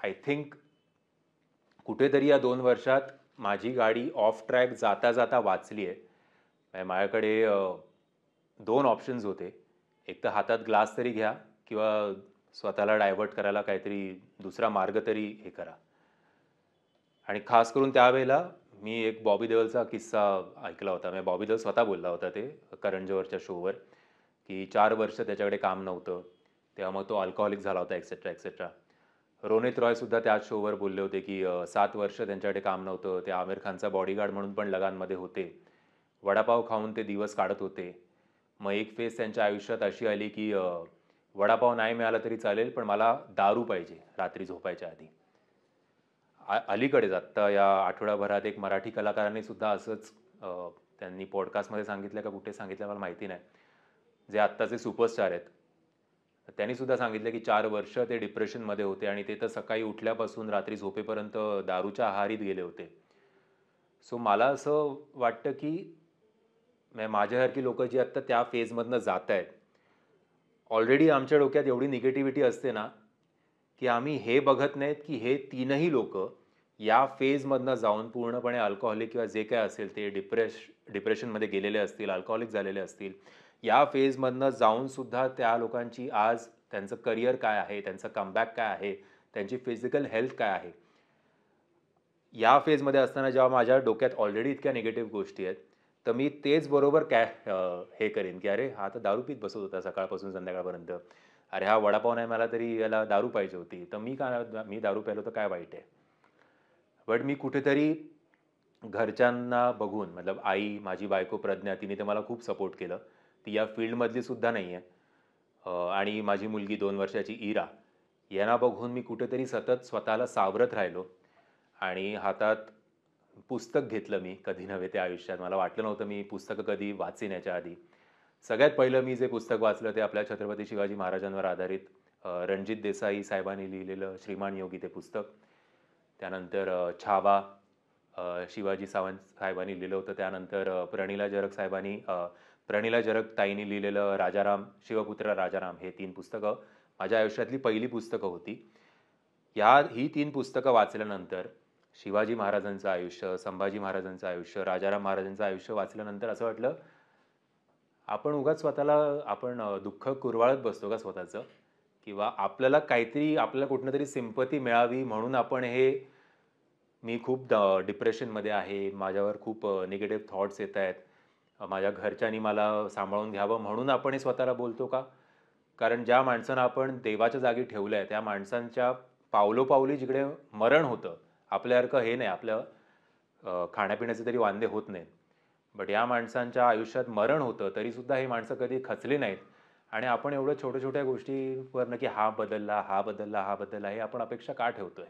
I think कुठेतरी या 2 वर्षात माझी गाडी ऑफ ट्रॅक जाता जाता वाचली आहे. माझ्याकडे 2 ऑप्शन्स होते. एक तर हातात ग्लास तरी घ्या किंवा स्वतःला डायव्हर्ट करायला काहीतरी दुसरा मार्ग तरी हे करा. आणि खास करून त्यावेळेला मी एक बॉबी देओलचा किस्सा ऐकला होता. म्हणजे बॉबी देओल स्वतः बोलला होता ते करण जोहरच्या शोवर, की 4 वर्ष त्याच्याकडे काम नव्हतं. तेव्हा मग तो अल्कोहोलिक झाला होता एक्सेट्रा, एक्सेट्रा. रोनित रॉयसुद्धा त्याच शोवर बोलले होते, की 7 वर्ष त्यांच्याकडे काम नव्हतं. ते आमिर खानचा बॉडीगार्ड म्हणून पण लगानमध्ये होते. वडापाव खाऊन ते दिवस काढत होते. मग एक फेज त्यांच्या आयुष्यात अशी आली, की वडापाव नाही मिळाला तरी चालेल, पण मला दारू पाहिजे रात्री झोपायच्या आधी. अलीकडेच आत्ता या आठवड्याभरात एक मराठी कलाकारांनी सुद्धा असंच त्यांनी पॉडकास्टमध्ये सांगितलं का कुठे सांगितलं मला माहिती नाही, जे आत्ताचे सुपरस्टार आहेत. त्यांनी सुद्धा सांगितलं की 4 वर्ष ते डिप्रेशनमध्ये होते आणि ते तर सकाळी उठल्यापासून रात्री झोपेपर्यंत दारूच्या आहारीत गेले होते. सो मला असं वाटतं की माझ्यासारखी लोक जी आत्ता त्या फेजमधनं जात आहेत, ऑलरेडी आमच्या डोक्यात एवढी निगेटिव्हिटी असते ना, की आम्ही हे बघत नाहीत की हे तीनही लोक या फेजमधनं जाऊन पूर्णपणे अल्कोहोलिक किंवा जे काय असेल ते डिप्रेशनमध्ये गेलेले असतील, अल्कोहोलिक झालेले असतील, या फेजमधनं जाऊन सुद्धा त्या लोकांची आज त्यांचं करिअर काय आहे, त्यांचं कमबॅक काय आहे, त्यांची फिजिकल हेल्थ काय आहे. या फेजमध्ये असताना जेव्हा माझ्या डोक्यात ऑलरेडी इतक्या निगेटिव्ह गोष्टी आहेत, तर मी तेच बरोबर हे करेन की अरे हा तर दारू पीत बसत होता सकाळपासून संध्याकाळपर्यंत, अरे हा वडापाव नाही मला तरी याला दारू पाहिजे होती, तर मी दारू प्यालो तर काय वाईट आहे. बट मी कुठेतरी घरच्यांना बघून मतलब आई, माझी बायको प्रज्ञा, तिने तर मला खूप सपोर्ट केलं. ती या फील्डमधली सुद्धा नाही आहे. आणि माझी मुलगी 2 वर्षाची इरा, यांना बघून मी कुठेतरी सतत स्वतःला सावरत राहिलो आणि हातात पुस्तक घेतलं मी कधी नव्हे त्या आयुष्यात. मला वाटलं नव्हतं मी पुस्तकं कधी वाचीन याच्या आधी. सगळ्यात पहिलं मी जे पुस्तक वाचलं ते आपल्या छत्रपती शिवाजी महाराजांवर आधारित रणजित देसाई साहेबांनी लिहिलेलं श्रीमान योगी ते पुस्तक. त्यानंतर छावा शिवाजी सावंत साहेबांनी लिहिलं होतं. त्यानंतर प्रणिला जरग ताईंनी लिहिलेलं राजाराम, शिवपुत्र राजाराम, हे 3 पुस्तकं माझ्या आयुष्यातली पहिली पुस्तकं होती. ही 3 पुस्तकं वाचल्यानंतर शिवाजी महाराजांचं आयुष्य, संभाजी महाराजांचं आयुष्य, राजाराम महाराजांचं आयुष्य वाचल्यानंतर असं वाटलं, आपण उगाच स्वतःला दुःख कुरवाळत बसतो का स्वतःचं, किंवा आपल्याला कुठनं तरी सिंपती मिळावी म्हणून आपण मी खूप डिप्रेशनमध्ये आहे, माझ्यावर खूप निगेटिव्ह थॉट्स येत आहेत, माझ्या घरच्यांनी मला सांभाळून घ्यावं म्हणून आपण हे स्वतःला बोलतो का? कारण ज्या माणसानं आपण देवाच्या जागी ठेवलं आहे, त्या माणसांच्या पावलोपावली जिकडे मरण होतं, आपल्यासारखं हे नाही, आपलं खाण्यापिण्याचे तरी वांदे होत नाहीत. बट या माणसांच्या आयुष्यात मरण होतं तरीसुद्धा हे माणसं कधी खचली नाहीत. आणि आपण एवढं छोट्या छोट्या गोष्टीवरनं की हा बदलला, हा बदलला, हा बदलला, हे आपण अपेक्षा का ठेवतोय?